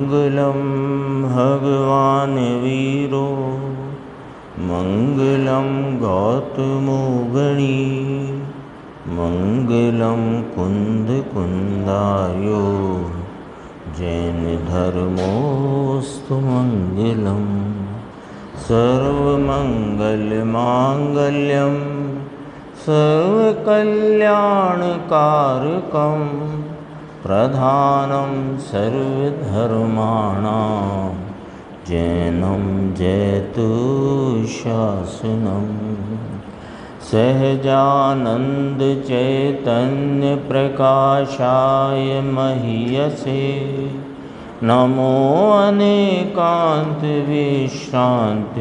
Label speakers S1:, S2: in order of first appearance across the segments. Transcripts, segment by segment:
S1: मंगलम भगवान वीरो मंगलम गौतमो गणी मंगलम कुंद कुंदायो जैन धर्मोस्तु मंगलम सर्वमंगल मांगल्यम सर्वकल्याणकारकम प्रधानं सर्वधर्माणां जैनं जयतु शासनं सहजानंद चैतन्य प्रकाशाय महीयसे नमो अनेकांत विश्रांत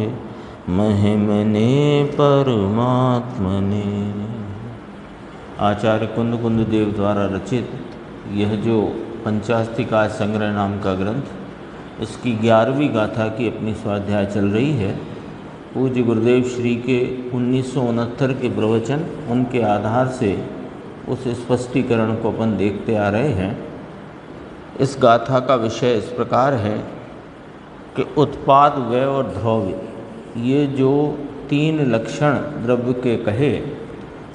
S1: महिमने परमात्मने। आचार्य कुंद कुंद देव द्वारा रचित यह जो पंचास्तिका संग्रह नाम का ग्रंथ, इसकी 11वीं गाथा की अपनी स्वाध्याय चल रही है। पूज्य गुरुदेव श्री के 1969 के प्रवचन, उनके आधार से उस स्पष्टीकरण को अपन देखते आ रहे हैं। इस गाथा का विषय इस प्रकार है कि उत्पाद, व्यय और द्रव्य, ये जो 3 लक्षण द्रव्य के कहे,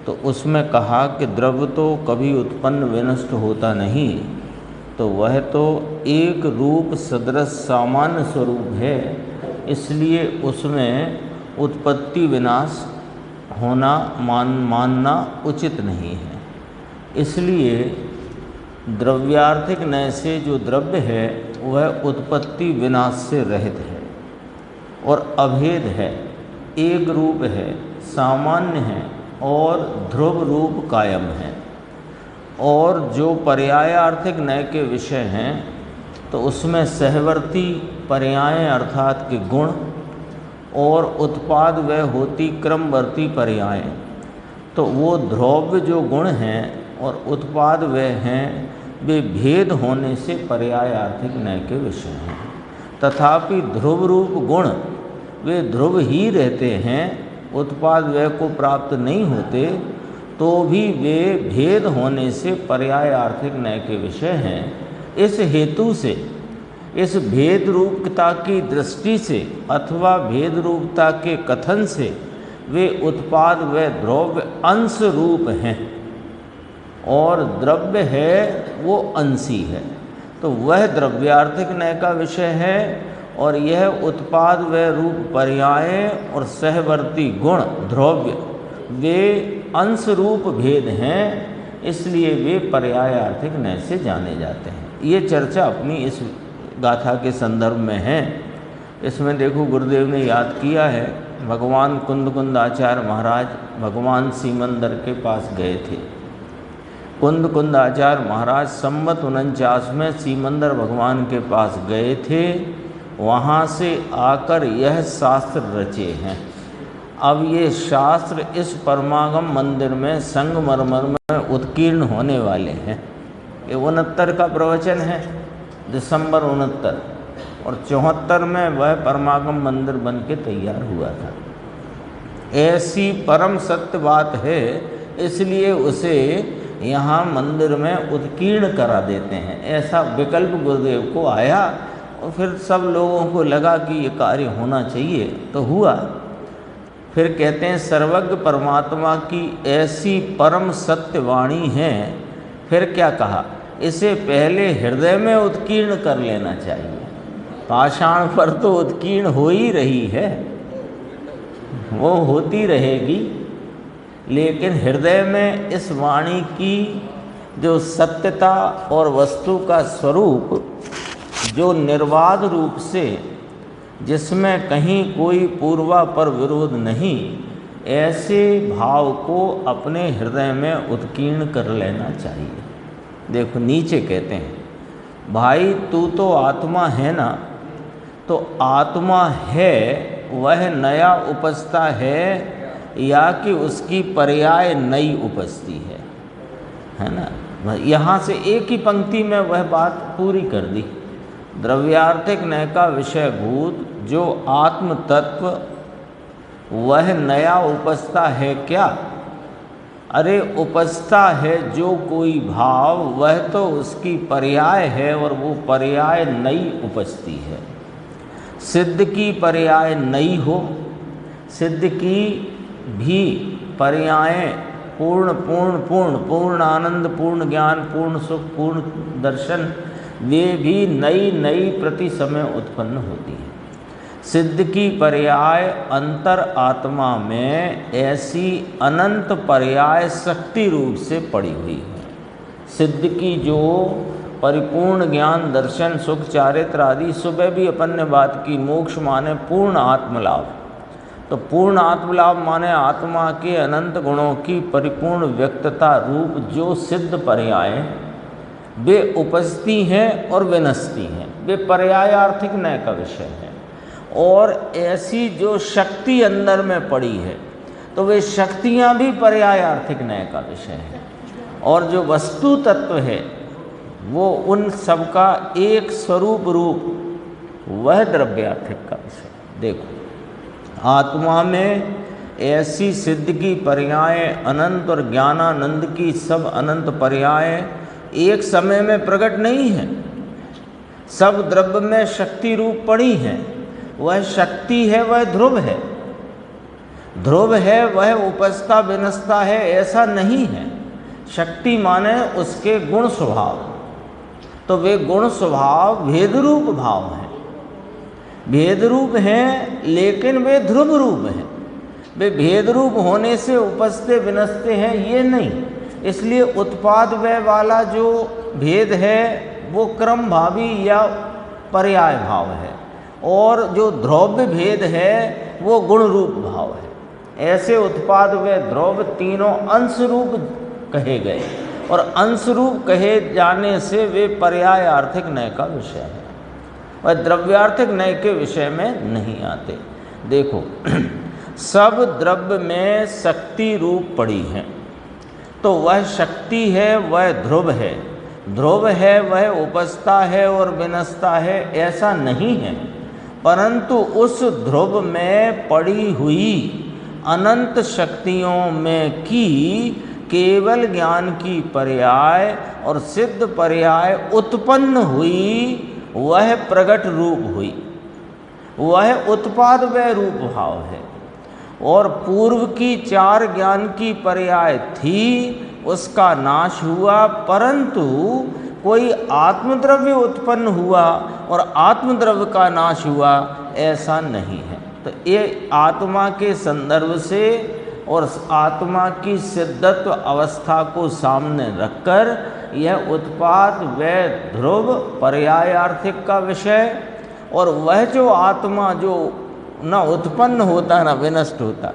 S1: तो उसमें कहा कि द्रव्य तो कभी उत्पन्न विनष्ट होता नहीं, तो वह तो एक रूप सदृश सामान्य स्वरूप है, इसलिए उसमें उत्पत्ति विनाश होना मानना उचित नहीं है। इसलिए द्रव्यार्थिक नय से जो द्रव्य है वह उत्पत्ति विनाश से रहित है और अभेद है, एक रूप है, सामान्य है और ध्रुव रूप कायम है। और जो पर्यायार्थिक नय के विषय हैं, तो उसमें सहवर्ती पर्याय अर्थात के गुण और उत्पाद व होती क्रमवर्ती पर्याय, तो वो ध्रुव जो गुण हैं और उत्पाद व हैं, वे भेद होने से पर्यायार्थिक नय के विषय हैं। तथापि ध्रुव रूप गुण वे ध्रुव ही रहते हैं, उत्पाद व्यय को प्राप्त नहीं होते, तो भी वे भेद होने से पर्यायार्थिक नय के विषय हैं। इस हेतु से, इस भेद रूपता की दृष्टि से अथवा भेद रूपता के कथन से वे उत्पाद व द्रव्य अंश रूप हैं और द्रव्य है वो अंशी है, तो वह द्रव्यार्थिक नय का विषय है। और यह उत्पाद व रूप पर्याय और सहवर्ती गुण द्रव्य वे अंश रूप भेद हैं, इसलिए वे पर्यायार्थिक नय से जाने जाते हैं। ये चर्चा अपनी इस गाथा के संदर्भ में है। इसमें देखो गुरुदेव ने याद किया है, भगवान कुंद कुंद आचार्य महाराज भगवान सीमंदर के पास गए थे। कुंद कुंद आचार्य महाराज संवत 49 में सीमंदर भगवान के पास गए थे, वहाँ से आकर यह शास्त्र रचे हैं। अब ये शास्त्र इस परमागम मंदिर में संगमरमर में उत्कीर्ण होने वाले हैं। ये 69 का प्रवचन है, दिसंबर 69, और 74 में वह परमागम मंदिर बन के तैयार हुआ था। ऐसी परम सत्य बात है, इसलिए उसे यहाँ मंदिर में उत्कीर्ण करा देते हैं। ऐसा विकल्प गुरुदेव को आया और फिर सब लोगों को लगा कि ये कार्य होना चाहिए, तो हुआ। फिर कहते हैं सर्वज्ञ परमात्मा की ऐसी परम सत्य वाणी है, फिर क्या कहा, इसे पहले हृदय में उत्कीर्ण कर लेना चाहिए। पाषाण पर तो उत्कीर्ण हो ही रही है, वो होती रहेगी, लेकिन हृदय में इस वाणी की जो सत्यता और वस्तु का स्वरूप जो निर्वाध रूप से, जिसमें कहीं कोई पूर्वापर विरोध नहीं, ऐसे भाव को अपने हृदय में उत्कीर्ण कर लेना चाहिए। देखो नीचे कहते हैं, भाई तू तो आत्मा है ना, तो आत्मा है वह नया उपजता है या कि उसकी पर्याय नई उपजती है ना। यहाँ से एक ही पंक्ति में वह बात पूरी कर दी। द्रव्यार्थिक नय का विषय भूत जो आत्म तत्व वह नया उपजता है क्या, अरे उपजता है जो कोई भाव, वह तो उसकी पर्याय है, और वो पर्याय नई उपजती है। सिद्ध की पर्याय नई हो, सिद्ध की भी पर्याय पूर्ण पूर्ण पूर्ण पूर्ण आनंद, पूर्ण ज्ञान, पूर्ण सुख, पूर्ण दर्शन, वे भी नई नई प्रति समय उत्पन्न होती है। सिद्ध की पर्याय अंतर आत्मा में ऐसी अनंत पर्याय शक्ति रूप से पड़ी हुई है। सिद्ध की जो परिपूर्ण ज्ञान, दर्शन, सुख, चारित्र आदि, सुबह भी अपन ने बात की, मोक्ष माने पूर्ण आत्मलाभ। तो पूर्ण आत्मलाभ माने आत्मा के अनंत गुणों की परिपूर्ण व्यक्तता रूप जो सिद्ध पर्याय वे उपजती हैं और विनष्टी हैं, वे पर्यायार्थिक नय का विषय है। और ऐसी जो शक्ति अंदर में पड़ी है, तो वे शक्तियाँ भी पर्यायार्थिक नय का विषय है। और जो वस्तु तत्व है वो उन सबका एक स्वरूप रूप, वह द्रव्यार्थिक का विषय। देखो, आत्मा में ऐसी सिद्ध की पर्याय अनंत और ज्ञानानंद की सब अनंत पर्याय एक समय में प्रकट नहीं है, सब द्रव्य में शक्ति रूप पड़ी है। वह शक्ति है, वह ध्रुव है, ध्रुव है, वह उपजता विनष्टा है, ऐसा नहीं है। शक्ति माने उसके गुण स्वभाव, तो वे गुण स्वभाव भेद रूप भाव हैं, भेद रूप हैं, लेकिन वे ध्रुव रूप हैं। वे भेद रूप होने से उपजते विनष्टे हैं ये नहीं। इसलिए उत्पाद व्यय वाला जो भेद है वो क्रम भावी या पर्याय भाव है, और जो द्रव्य भेद है वो गुण रूप भाव है। ऐसे उत्पाद व्यय द्रव्य तीनों अंश रूप कहे गए, और अंश रूप कहे जाने से वे पर्याय आर्थिक नय का विषय है, वह द्रव्यार्थिक नय के विषय में नहीं आते। देखो, सब द्रव्य में शक्ति रूप पड़ी है, तो वह शक्ति है, वह ध्रुव है, ध्रुव है, वह उपजता है और विनष्टा है, ऐसा नहीं है। परंतु उस ध्रुव में पड़ी हुई अनंत शक्तियों में की केवल ज्ञान की पर्याय और सिद्ध पर्याय उत्पन्न हुई, वह प्रगट रूप हुई, वह उत्पाद व्यय रूप भाव है। और पूर्व की चार ज्ञान की पर्याय थी, उसका नाश हुआ, परंतु कोई आत्मद्रव्य उत्पन्न हुआ और आत्मद्रव्य का नाश हुआ, ऐसा नहीं है। तो ये आत्मा के संदर्भ से और आत्मा की सिद्धत्व अवस्था को सामने रखकर यह उत्पाद व्यय ध्रुव पर्यायार्थिक का विषय, और वह जो आत्मा जो न उत्पन्न होता न विनष्ट होता,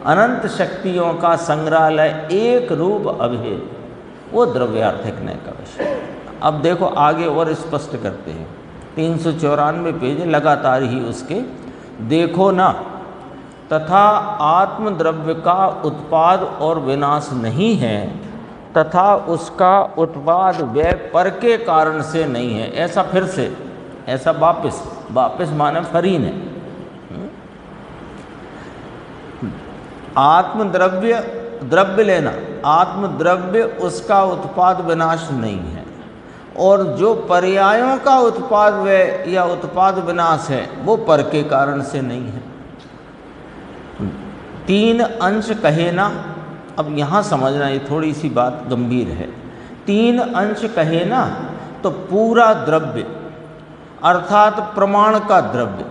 S1: अनंत शक्तियों का संग्रहालय एक रूप अभेद, वो द्रव्यार्थिक नय का विषय। अब देखो आगे और स्पष्ट करते हैं, 394 पेज लगातार ही उसके। देखो ना, तथा आत्मद्रव्य का उत्पाद और विनाश नहीं है, तथा उसका उत्पाद व्यय पर के कारण से नहीं है। ऐसा फिर से, ऐसा वापिस माने फरीन है। आत्मद्रव्य, द्रव्य लेना, आत्मद्रव्य उसका उत्पाद विनाश नहीं है, और जो पर्यायों का उत्पाद व्यय या उत्पाद विनाश है वो पर के कारण से नहीं है। तीन अंश कहे ना, अब यहाँ समझना, ये थोड़ी सी बात गंभीर है। तीन अंश कहे ना, तो पूरा द्रव्य अर्थात प्रमाण का द्रव्य,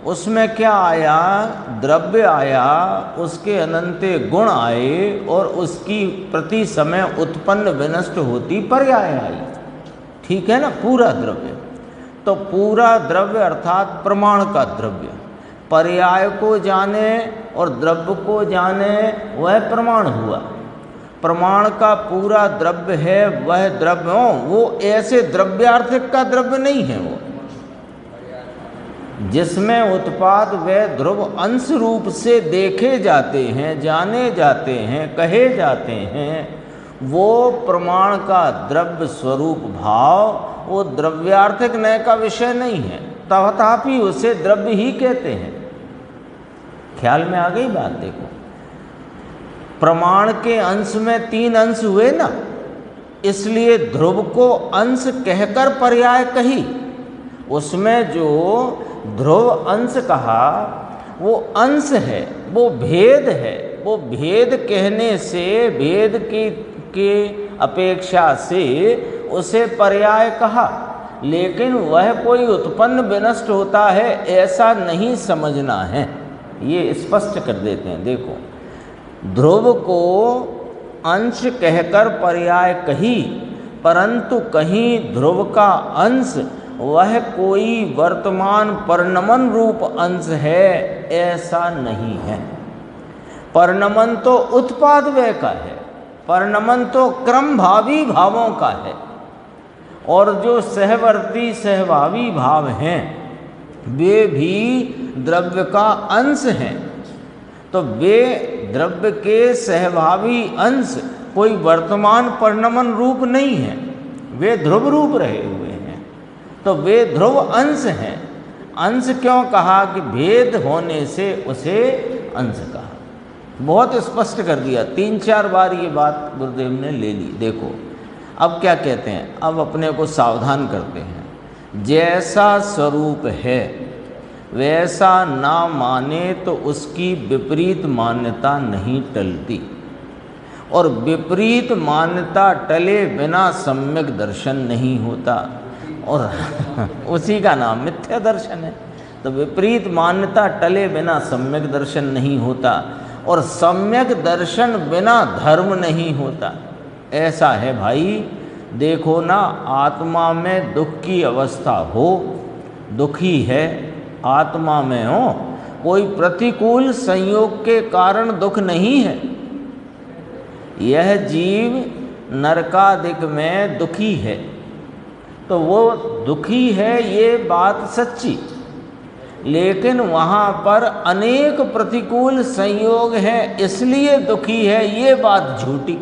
S1: उसमें क्या आया? द्रव्य आया, उसके अनंते गुण आए, और उसकी प्रति समय उत्पन्न विनष्ट होती पर्याय आई। ठीक है ना? पूरा द्रव्य, तो पूरा द्रव्य अर्थात प्रमाण का द्रव्य, पर्याय को जाने और द्रव्य को जाने, वह प्रमाण हुआ। प्रमाण का पूरा द्रव्य है वह द्रव्य हो, वो ऐसे द्रव्यार्थिक का द्रव्य नहीं है, वो जिसमें उत्पाद व ध्रुव अंश रूप से देखे जाते हैं, जाने जाते हैं, कहे जाते हैं, वो प्रमाण का द्रव्य स्वरूप भाव वो द्रव्यार्थिक नय का विषय नहीं है, तथापि उसे द्रव्य ही कहते हैं। ख्याल में आ गई बात? देखो, प्रमाण के अंश में 3 अंश हुए ना, इसलिए ध्रुव को अंश कहकर पर्याय कही। उसमें जो ध्रुव अंश कहा वो अंश है, वो भेद है। वो भेद कहने से, भेद के अपेक्षा से उसे पर्याय कहा, लेकिन वह कोई उत्पन्न विनष्ट होता है ऐसा नहीं समझना है। ये स्पष्ट कर देते हैं। देखो, ध्रुव को अंश कहकर पर्याय कही, परंतु कहीं ध्रुव का अंश वह कोई वर्तमान परिणमन रूप अंश है ऐसा नहीं है। परिणमन तो उत्पाद व्यय का है, परिणमन तो क्रमभावी भावों का है, और जो सहवर्ती सहभावी भाव हैं वे भी द्रव्य का अंश हैं। तो वे द्रव्य के सहभावी अंश कोई वर्तमान परिणमन रूप नहीं है, वे ध्रुव रूप रहे हुए हैं, तो वे ध्रुव अंश हैं। अंश क्यों कहा कि भेद होने से उसे अंश कहा। बहुत स्पष्ट कर दिया, 3-4 बार ये बात गुरुदेव ने ले ली। देखो अब क्या कहते हैं, अब अपने को सावधान करते हैं। जैसा स्वरूप है वैसा ना माने तो उसकी विपरीत मान्यता नहीं टलती, और विपरीत मान्यता टले बिना सम्यक दर्शन नहीं होता, और उसी का नाम मिथ्या दर्शन है। तो विपरीत मान्यता टले बिना सम्यक दर्शन नहीं होता, और सम्यक दर्शन बिना धर्म नहीं होता। ऐसा है भाई। देखो ना, आत्मा में दुख की अवस्था हो, दुखी है, आत्मा में हो, कोई प्रतिकूल संयोग के कारण दुख नहीं है। यह जीव नरकादिक में दुखी है, तो वो दुखी है ये बात सच्ची, लेकिन वहाँ पर अनेक प्रतिकूल संयोग हैं इसलिए दुखी है ये बात झूठी।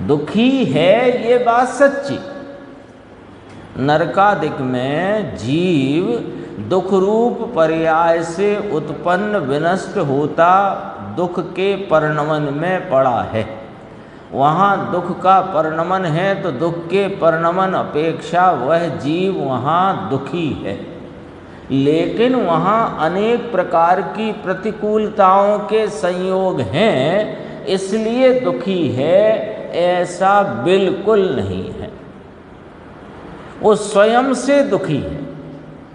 S1: दुखी है ये बात सच्ची। नरकादिक में जीव दुख रूप पर्याय से उत्पन्न विनष्ट होता दुख के परिणमन में पड़ा है। वहाँ दुख का परिणमन है तो दुख के परिणमन अपेक्षा वह जीव वहाँ दुखी है, लेकिन वहाँ अनेक प्रकार की प्रतिकूलताओं के संयोग हैं इसलिए दुखी है, ऐसा बिल्कुल नहीं है। वो स्वयं से दुखी है।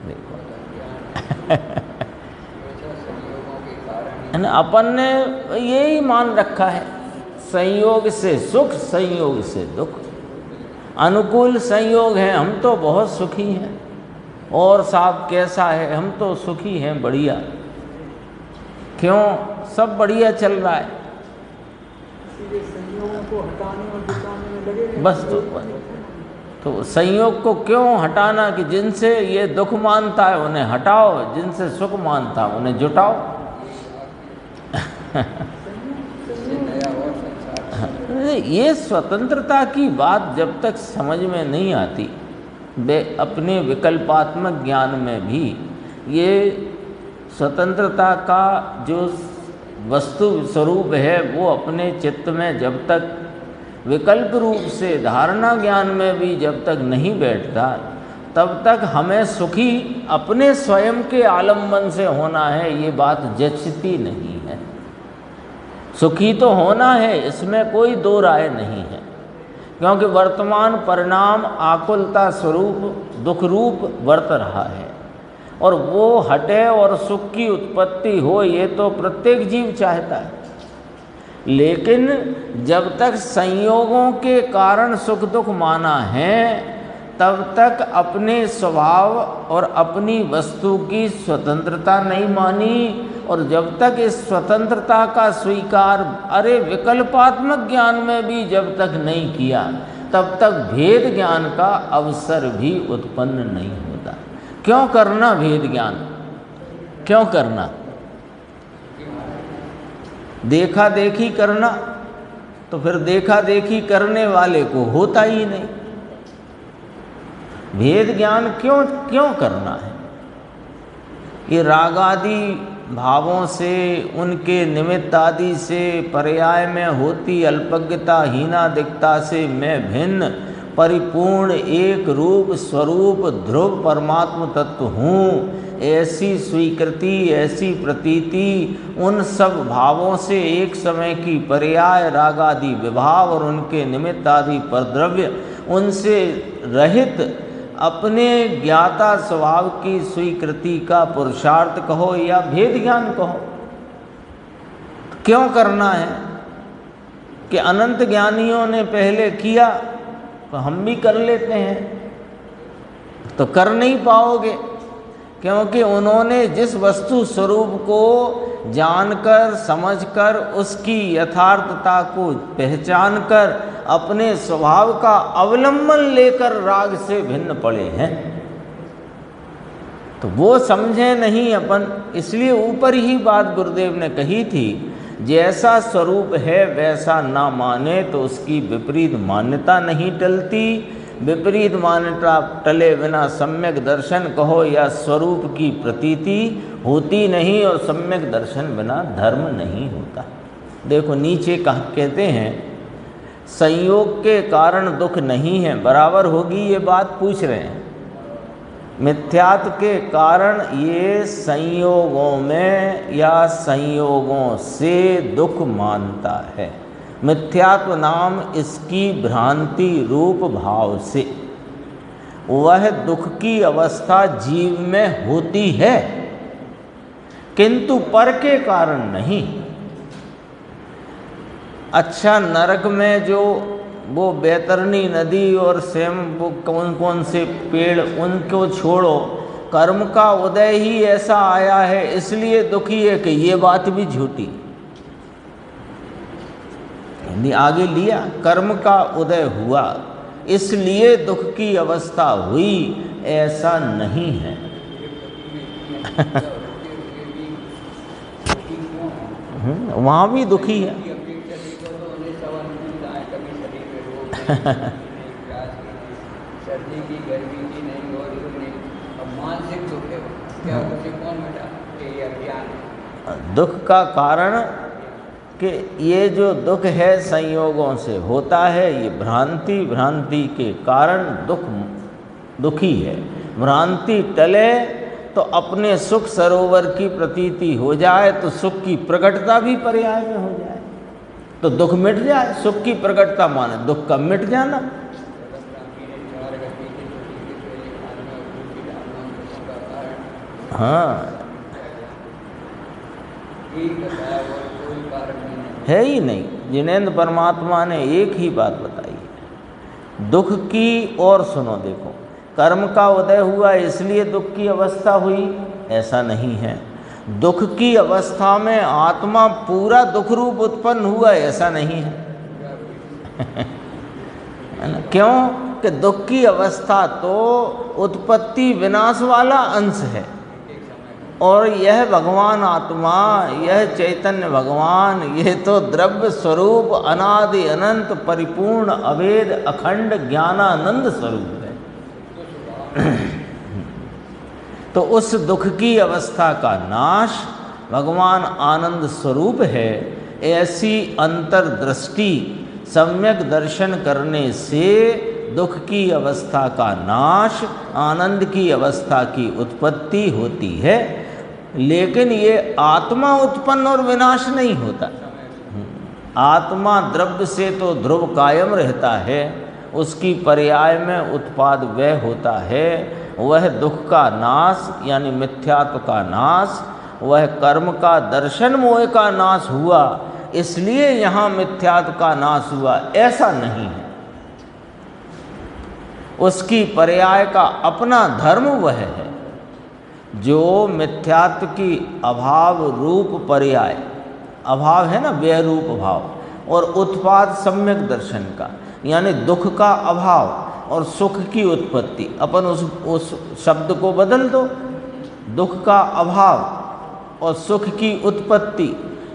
S1: देखो अपन ने यही मान रखा है, संयोग से सुख, संयोग से दुख। अनुकूल संयोग है, हम तो बहुत सुखी हैं, और साहब कैसा है, हम तो सुखी हैं, बढ़िया। क्यों? सब बढ़िया चल रहा है।
S2: संयोगों को हटाने और जुटाने में लगे
S1: बस तो संयोग को क्यों हटाना कि जिनसे ये दुख मानता है उन्हें हटाओ, जिनसे सुख मानता है उन्हें जुटाओ। ये स्वतंत्रता की बात जब तक समझ में नहीं आती, अपने विकल्पात्मक ज्ञान में भी ये स्वतंत्रता का जो वस्तु स्वरूप है वो अपने चित्त में जब तक विकल्प रूप से धारणा ज्ञान में भी जब तक नहीं बैठता, तब तक हमें सुखी अपने स्वयं के आलम्बन से होना है, ये बात जचती नहीं है। सुखी तो होना है, इसमें कोई दो राय नहीं है, क्योंकि वर्तमान परिणाम आकुलता स्वरूप दुख रूप वर्त रहा है, और वो हटे और सुख की उत्पत्ति हो ये तो प्रत्येक जीव चाहता है। लेकिन जब तक संयोगों के कारण सुख दुख माना है, तब तक अपने स्वभाव और अपनी वस्तु की स्वतंत्रता नहीं मानी, और जब तक इस स्वतंत्रता का स्वीकार अरे विकल्पात्मक ज्ञान में भी जब तक नहीं किया, तब तक भेद ज्ञान का अवसर भी उत्पन्न नहीं होता। क्यों करना भेद ज्ञान? क्यों करना? देखा देखी करना, तो फिर देखा देखी करने वाले को होता ही नहीं। भेद ज्ञान क्यों करना है? ये राग आदि भावों से, उनके निमित्त आदि से, पर्याय में होती अल्पज्ञता हीनादिकता से मैं भिन्न परिपूर्ण एक रूप स्वरूप ध्रुव परमात्म तत्व हूँ, ऐसी स्वीकृति, ऐसी प्रतीति उन सब भावों से एक समय की पर्याय रागादि विभाव और उनके निमित्त आदि परद्रव्य उनसे रहित अपने ज्ञाता स्वभाव की स्वीकृति का पुरुषार्थ कहो या भेद ज्ञान कहो। क्यों करना है कि अनंत ज्ञानियों ने पहले किया तो हम भी कर लेते हैं, तो कर नहीं पाओगे, क्योंकि उन्होंने जिस वस्तु स्वरूप को जानकर समझकर उसकी यथार्थता को पहचानकर अपने स्वभाव का अवलंबन लेकर राग से भिन्न पड़े हैं, तो वो समझे नहीं अपन। इसलिए ऊपर ही बात गुरुदेव ने कही थी, जैसा स्वरूप है वैसा ना माने तो उसकी विपरीत मान्यता नहीं टलती। विपरीत मान्यता टले बिना सम्यक दर्शन कहो या स्वरूप की प्रतीति होती नहीं, और सम्यक दर्शन बिना धर्म नहीं होता। देखो नीचे कहते हैं संयोग के कारण दुख नहीं है, बराबर होगी ये बात पूछ रहे हैं। मिथ्यात्व के कारण ये संयोगों में या संयोगों से दुख मानता है। मिथ्यात्व नाम इसकी भ्रांति रूप भाव से वह दुख की अवस्था जीव में होती है, किंतु पर के कारण नहीं। अच्छा, नरक में जो वो बैतरणी नदी और सेम वो कौन कौन से पेड़, उनको छोड़ो, कर्म का उदय ही ऐसा आया है इसलिए दुखी है कि ये बात भी झूठी। आगे लिया, कर्म का उदय हुआ इसलिए दुख की अवस्था हुई, ऐसा नहीं है। वहाँ भी दुखी है।
S2: सर्दी की, गर्मी की नहीं, और मानसिक दुख है, क्या उसे कौन मिटा के ये अज्ञान है।
S1: दुख का कारण कि ये जो दुख है संयोगों से होता है, ये भ्रांति के कारण दुखी है। भ्रांति टले तो अपने सुख सरोवर की प्रतीति हो जाए तो सुख की प्रकटता भी पर्याय में हो जाए तो दुख मिट जाए। सुख की प्रकटता माने दुख का मिट जाना। हाँ, है ही नहीं। जिनेंद्र परमात्मा ने एक ही बात बताई है दुख की। और सुनो, देखो, कर्म का उदय हुआ इसलिए दुख की अवस्था हुई, ऐसा नहीं है। दुख की अवस्था में आत्मा पूरा दुख रूप उत्पन्न हुआ, ऐसा नहीं है। है ना? क्यों कि दुख की अवस्था तो उत्पत्ति विनाश वाला अंश है, और यह भगवान आत्मा, यह चैतन्य भगवान, यह तो द्रव्य स्वरूप अनादि अनंत परिपूर्ण अभेद अखंड ज्ञानानंद स्वरूप है। तो उस दुख की अवस्था का नाश भगवान आनंद स्वरूप है। ऐसी अंतर्दृष्टि सम्यक दर्शन करने से दुख की अवस्था का नाश, आनंद की अवस्था की उत्पत्ति होती है। लेकिन ये आत्मा उत्पन्न और विनाश नहीं होता। आत्मा द्रव्य से तो ध्रुव कायम रहता है, उसकी पर्याय में उत्पाद व्यय होता है। वह दुख का नाश यानी मिथ्यात्व का नाश, वह कर्म का दर्शन मोह का नाश हुआ, इसलिए यहाँ मिथ्यात्व का नाश हुआ, ऐसा नहीं है। उसकी पर्याय का अपना धर्म वह है जो मिथ्यात्व की अभाव रूप पर्याय, अभाव है ना, व्यय रूप भाव, और उत्पाद सम्यक दर्शन का यानी दुख का अभाव और सुख की उत्पत्ति। अपन उस शब्द को बदल दो, दुख का अभाव और सुख की उत्पत्ति,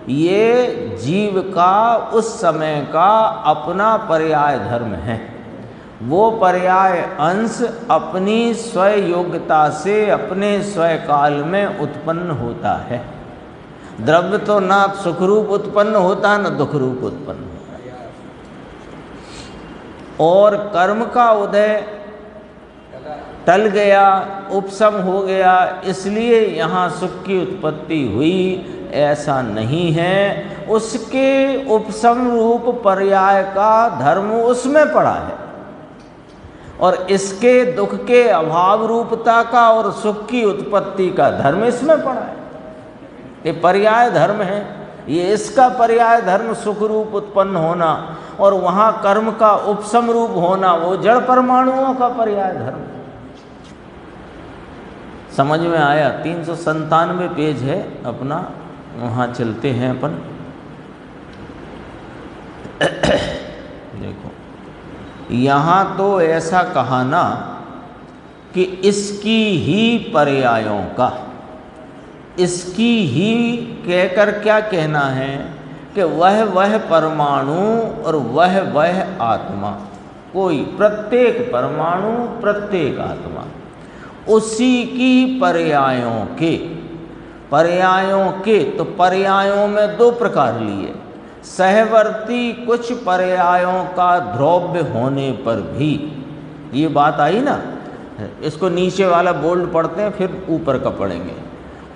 S1: ये जीव का उस समय का अपना पर्याय धर्म है। वो पर्याय अंश अपनी स्वयोग्यता से अपने स्वकाल में उत्पन्न होता है। द्रव्य तो ना सुख रूप उत्पन्न होता न दुख रूप उत्पन्न होता। और कर्म का उदय टल गया, उपशम हो गया, इसलिए यहाँ सुख की उत्पत्ति हुई, ऐसा नहीं है। उसके उपशम रूप पर्याय का धर्म उसमें पड़ा है और इसके दुख के अभाव रूपता का और सुख की उत्पत्ति का धर्म इसमें पड़ा है। ये पर्याय धर्म है, ये इसका पर्याय धर्म सुख रूप उत्पन्न होना और वहाँ कर्म का उपशम रूप होना वो जड़ परमाणुओं का पर्याय धर्म। समझ में आया? 397 पेज है अपना, वहाँ चलते हैं अपन। देखो यहाँ तो ऐसा कहा ना कि इसकी ही पर्यायों का, इसकी ही कहकर क्या कहना है कि वह परमाणु और वह आत्मा, कोई प्रत्येक परमाणु प्रत्येक आत्मा उसी की पर्यायों के तो पर्यायों में दो प्रकार लिए। सहवर्ती कुछ पर्यायों का ध्रुव्य होने पर भी, ये बात आई ना, इसको नीचे वाला बोल्ड पढ़ते हैं फिर ऊपर का पढ़ेंगे।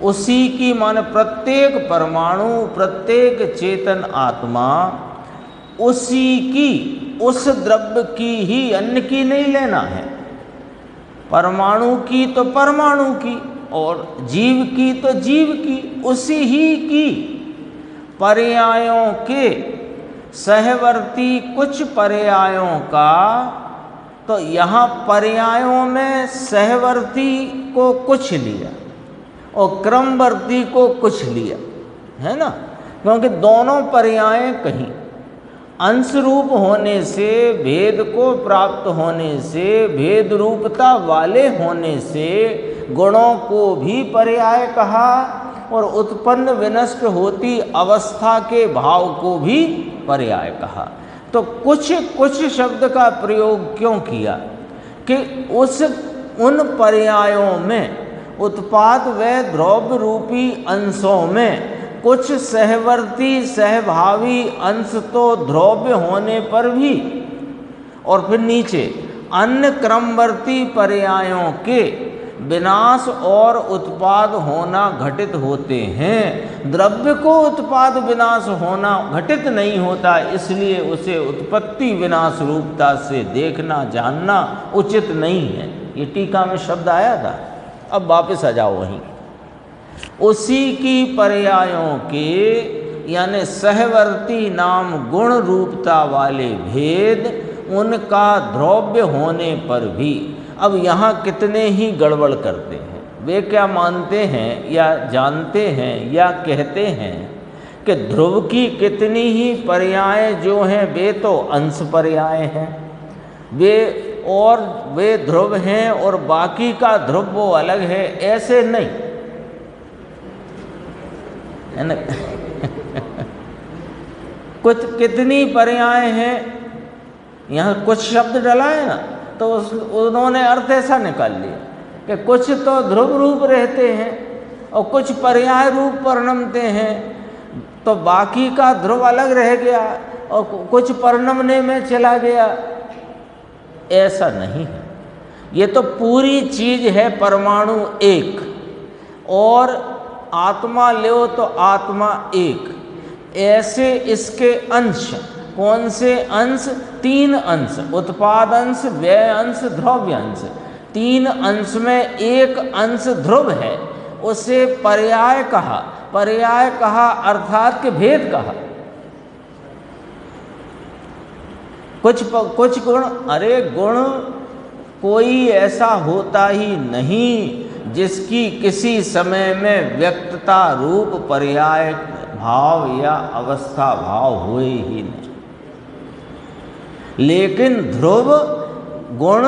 S1: उसी की माने प्रत्येक परमाणु प्रत्येक चेतन आत्मा उसी की, उस द्रव्य की ही, अन्य की नहीं लेना है। परमाणु की तो परमाणु की और जीव की तो जीव की, उसी ही की पर्यायों के सहवर्ती कुछ पर्यायों का। तो यहाँ पर्यायों में सहवर्ती को कुछ लिया और क्रमवर्ती को कुछ लिया, है ना, क्योंकि दोनों पर्याय कहीं अंश रूप होने से, भेद को प्राप्त होने से, भेद रूपता वाले होने से गुणों को भी पर्याय कहा और उत्पन्न विनष्ट होती अवस्था के भाव को भी पर्याय कहा। तो कुछ शब्द का प्रयोग क्यों किया कि उन पर्यायों में उत्पाद व द्रव्य रूपी अंशों में कुछ सहवर्ती सहभावी अंश तो द्रव्य होने पर भी, और फिर नीचे अन्य क्रमवर्ती पर्यायों के विनाश और उत्पाद होना घटित होते हैं। द्रव्य को उत्पाद विनाश होना घटित नहीं होता, इसलिए उसे उत्पत्ति विनाश रूपता से देखना जानना उचित नहीं है। ये टीका में शब्द आया था। अब वापस आ जाओ वहीं। उसी की पर्यायों के यानी सहवर्ती नाम गुण रूपता वाले भेद उनका द्रव्य होने पर भी। अब यहाँ कितने ही गड़बड़ करते हैं, वे क्या मानते हैं या जानते हैं या कहते हैं कि ध्रुव की कितनी ही पर्याय जो हैं वे तो अंश पर्याय हैं, वे ध्रुव हैं और बाकी का ध्रुव वो अलग है, ऐसे नहीं है ना। कुछ कितनी पर्याय हैं, यहाँ कुछ शब्द डला है ना, तो उन्होंने अर्थ ऐसा निकाल लिया कि कुछ तो ध्रुव रूप रहते हैं और कुछ पर्याय रूप परिणमते हैं, तो बाकी का ध्रुव अलग रह गया और कुछ परिणमने में चला गया। ऐसा नहीं है, ये तो पूरी चीज है परमाणु एक, और आत्मा लो तो आत्मा एक। ऐसे इसके अंश, कौन से अंश? 3 अंश, उत्पाद अंश, व्यय अंश, द्रव्य अंश। 3 अंश में एक अंश ध्रुव है, उसे पर्याय कहा। पर्याय कहा अर्थात के भेद कहा। कुछ गुण, अरे गुण कोई ऐसा होता ही नहीं जिसकी किसी समय में व्यक्तता रूप पर्याय भाव या अवस्था भाव हुए ही नहीं। लेकिन ध्रुव गुण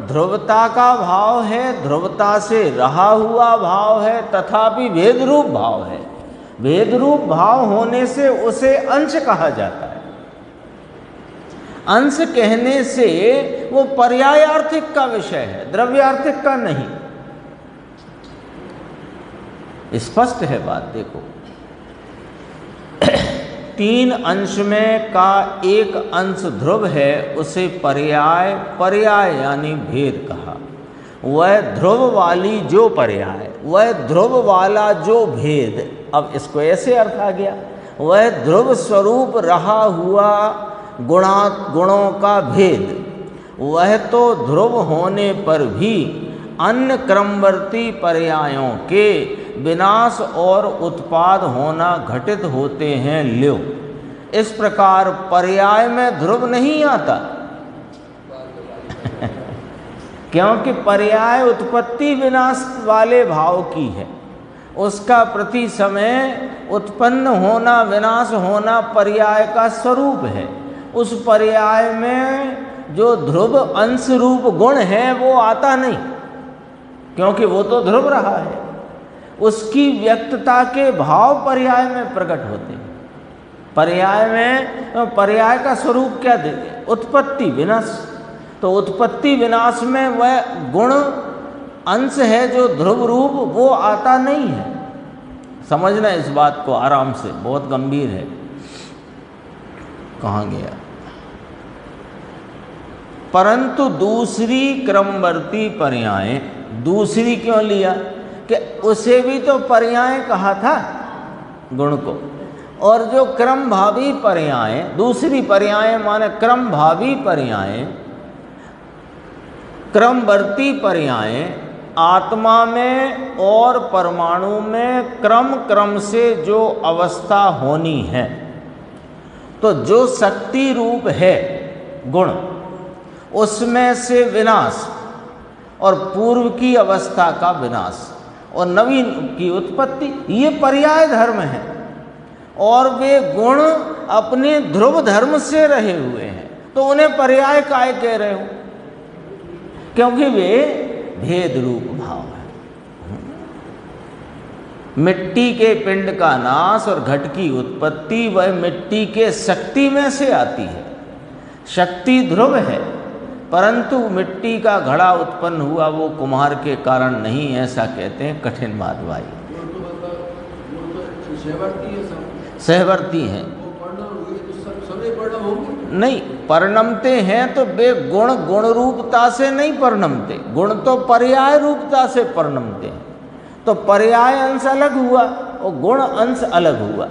S1: ध्रुवता का भाव है, ध्रुवता से रहा हुआ भाव है, तथापि भेद रूप भाव है। भेद रूप भाव होने से उसे अंश कहा जाता है। अंश कहने से वो पर्यायार्थिक का विषय है, द्रव्यार्थिक का नहीं। स्पष्ट है बात। देखो तीन अंश में का एक अंश ध्रुव है, उसे पर्याय पर्याय यानी भेद कहा। वह ध्रुव वाली जो पर्याय, वह ध्रुव वाला जो भेद, अब इसको ऐसे अर्थ आ गया, वह ध्रुव स्वरूप रहा हुआ गुणों का भेद, वह तो ध्रुव होने पर भी अन्य क्रमवर्ती पर्यायों के विनाश और उत्पाद होना घटित होते हैं। ल्यो, इस प्रकार पर्याय में ध्रुव नहीं आता क्योंकि पर्याय उत्पत्ति विनाश वाले भाव की है, उसका प्रति समय उत्पन्न होना विनाश होना पर्याय का स्वरूप है। उस पर्याय में जो ध्रुव अंश रूप गुण है वो आता नहीं, क्योंकि वो तो ध्रुव रहा है। उसकी व्यक्तता के भाव पर्याय में प्रकट होते हैं। पर्याय में पर्याय का स्वरूप क्या देते? उत्पत्ति विनाश। तो उत्पत्ति विनाश में वह गुण अंश है जो ध्रुव रूप, वो आता नहीं है। समझना इस बात को आराम से, बहुत गंभीर है। कहाँ गया? परंतु दूसरी क्रमवर्ती पर्याय, दूसरी क्यों लिया कि उसे भी तो पर्याय कहा था गुण को, और जो क्रम भावी पर्याय, दूसरी पर्याय माने क्रम भावी पर्याय, क्रमवर्ती पर्याय आत्मा में और परमाणु में क्रम क्रम से जो अवस्था होनी है, तो जो शक्ति रूप है गुण, उसमें से विनाश और पूर्व की अवस्था का विनाश और नवीन की उत्पत्ति, ये पर्याय धर्म है। और वे गुण अपने ध्रुव धर्म से रहे हुए हैं, तो उन्हें पर्याय काय कह रहे हो? क्योंकि वे भेद रूप भाव है। मिट्टी के पिंड का नाश और घट की उत्पत्ति वह मिट्टी के शक्ति में से आती है। शक्ति ध्रुव है, परंतु मिट्टी का घड़ा उत्पन्न हुआ वो कुम्हार के कारण नहीं, ऐसा कहते हैं कठिन बात भाई। सहवर्ती हैं नहीं, परिणमते हैं तो वे गुण रूपता से नहीं परिणमते, गुण तो पर्याय रूपता से परिणमते हैं। तो पर्याय अंश अलग हुआ और गुण अंश अलग हुआ।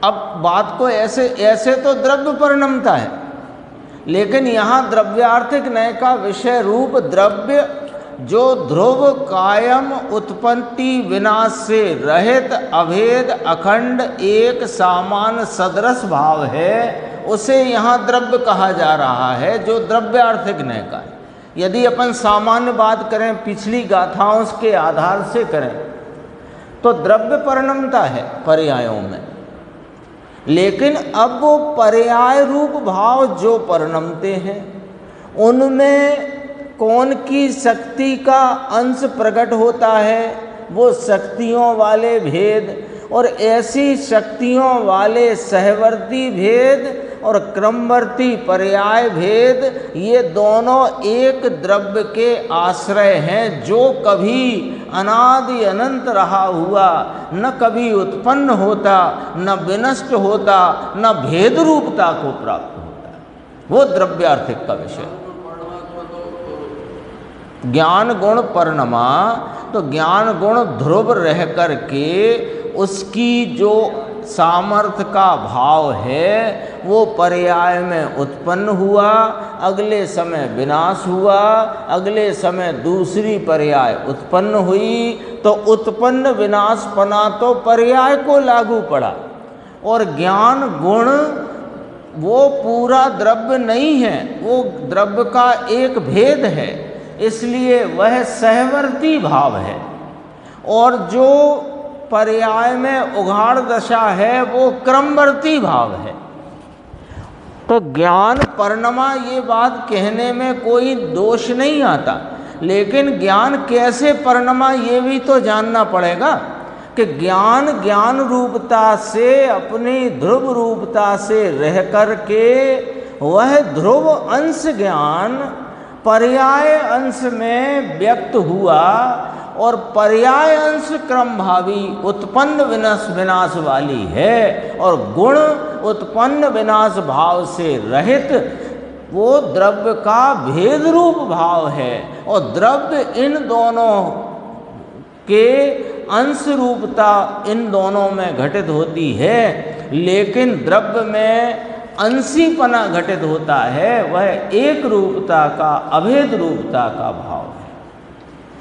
S1: अब बात को ऐसे तो द्रव्य परिणमता है, लेकिन यहाँ द्रव्यार्थिक नय का विषय रूप द्रव्य जो ध्रुव कायम उत्पत्ति विनाश से रहित अभेद अखंड एक सामान सदृश भाव है, उसे यहाँ द्रव्य कहा जा रहा है, जो द्रव्यार्थिक नय का है। यदि अपन सामान्य बात करें, पिछली गाथाओं के आधार से करें, तो द्रव्य परिणमता है पर्यायों में, लेकिन अब वो पर्याय रूप भाव जो परिणमते हैं, उनमें कौन की शक्ति का अंश प्रकट होता है? वो शक्तियों वाले भेद, और ऐसी शक्तियों वाले सहवर्ती भेद और क्रमवर्ती पर्याय भेद, ये दोनों एक द्रव्य के आश्रय हैं, जो कभी अनादि अनंत रहा हुआ, न कभी उत्पन्न होता, न विनष्ट होता, न भेद रूपता को प्राप्त होता। वो द्रव्यार्थिक का विषय। ज्ञान गुण परिणमा, तो ज्ञान गुण ध्रुव रह करके उसकी जो सामर्थ्य का भाव है वो पर्याय में उत्पन्न हुआ, अगले समय विनाश हुआ, अगले समय दूसरी पर्याय उत्पन्न हुई, तो उत्पन्न विनाशपना तो पर्याय को लागू पड़ा। और ज्ञान गुण वो पूरा द्रव्य नहीं है, वो द्रव्य का एक भेद है, इसलिए वह सहवर्ती भाव है। और जो पर्याय में उघाड़ दशा है वो क्रमवर्ती भाव है। तो ज्ञान परिणमा ये बात कहने में कोई दोष नहीं आता, लेकिन ज्ञान कैसे परिणमा ये भी तो जानना पड़ेगा कि ज्ञान रूपता से, अपनी ध्रुव रूपता से रह कर के वह ध्रुव अंश ज्ञान पर्याय अंश में व्यक्त हुआ और पर्याय अंश क्रम भावी उत्पन्न विनाश वाली है और गुण उत्पन्न विनाश भाव से रहित वो द्रव्य का भेद रूप भाव है। और द्रव्य इन दोनों के अंश रूपता इन दोनों में घटित होती है, लेकिन द्रव्य में अंशीपना घटित होता है, वह एक रूपता का अभेद रूपता का भाव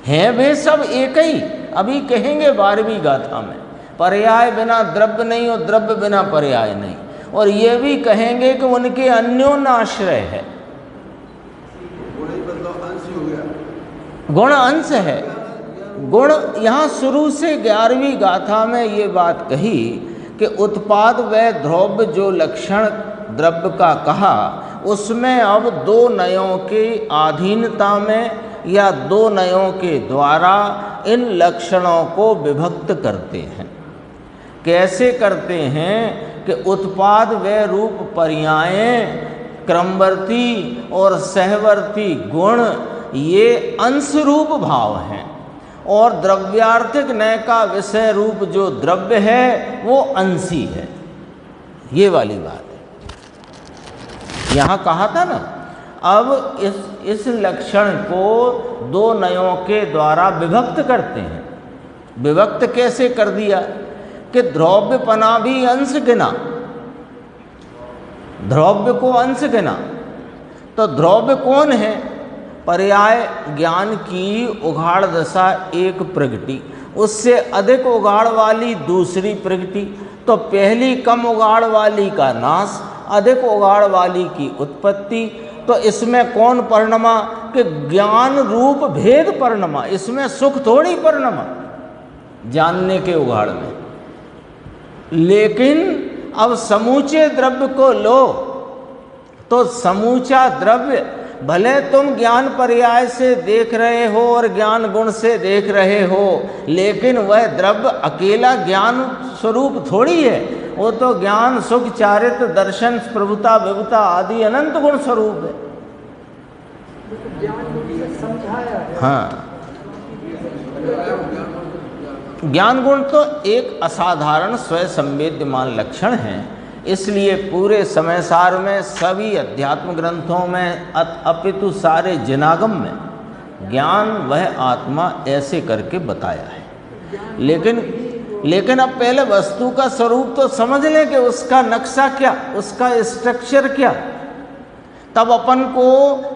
S1: है वे सब एक ही। अभी कहेंगे 12वीं गाथा में पर्याय बिना द्रव्य नहीं और द्रव्य बिना पर्याय नहीं, और ये भी कहेंगे कि उनके अन्योन्याश्रय है। गुण अंश है। गुण यहाँ शुरू से 11वीं गाथा में ये बात कही कि उत्पाद व द्रव्य जो लक्षण द्रव्य का कहा, उसमें अब दो नयों की अधीनता में या दो नयों के द्वारा इन लक्षणों को विभक्त करते हैं। कैसे करते हैं कि उत्पाद व रूप पर्यायें, क्रमवर्ती और सहवर्ती गुण ये अंश रूप भाव हैं, और द्रव्यार्थिक नय का विषय रूप जो द्रव्य है वो अंशी है। ये वाली बात है। यहाँ कहा था ना, अब इस लक्षण को दो नयों के द्वारा विभक्त करते हैं। विभक्त कैसे कर दिया कि द्रव्यपना भी अंश गिना, द्रव्य को अंश गिना। तो द्रव्य कौन है? पर्याय ज्ञान की उघाड़ दशा एक प्रगति, उससे अधिक उघाड़ वाली दूसरी प्रगति, तो पहली कम उघाड़ वाली का नाश, अधिक उघाड़ वाली की उत्पत्ति। तो इसमें कौन परिणमा कि ज्ञान रूप भेद परिणमा, इसमें सुख थोड़ी परिणमा जानने के उघाड़ में। लेकिन अब समूचे द्रव्य को लो तो समूचा द्रव्य भले तुम ज्ञान पर्याय से देख रहे हो और ज्ञान गुण से देख रहे हो, लेकिन वह द्रव्य अकेला ज्ञान स्वरूप थोड़ी है। वो तो ज्ञान सुख चारित्र दर्शन प्रभुता विभुता आदि अनंत गुण स्वरूप है। हाँ, ज्ञान गुण तो एक असाधारण स्वयं संवेद्यमान लक्षण है। इसलिए पूरे समय सार में सभी अध्यात्म ग्रंथों में अपितु सारे जिनागम में ज्ञान वह आत्मा ऐसे करके बताया है। लेकिन अब पहले वस्तु का स्वरूप तो समझ लें कि उसका नक्शा क्या, उसका स्ट्रक्चर क्या, तब अपन को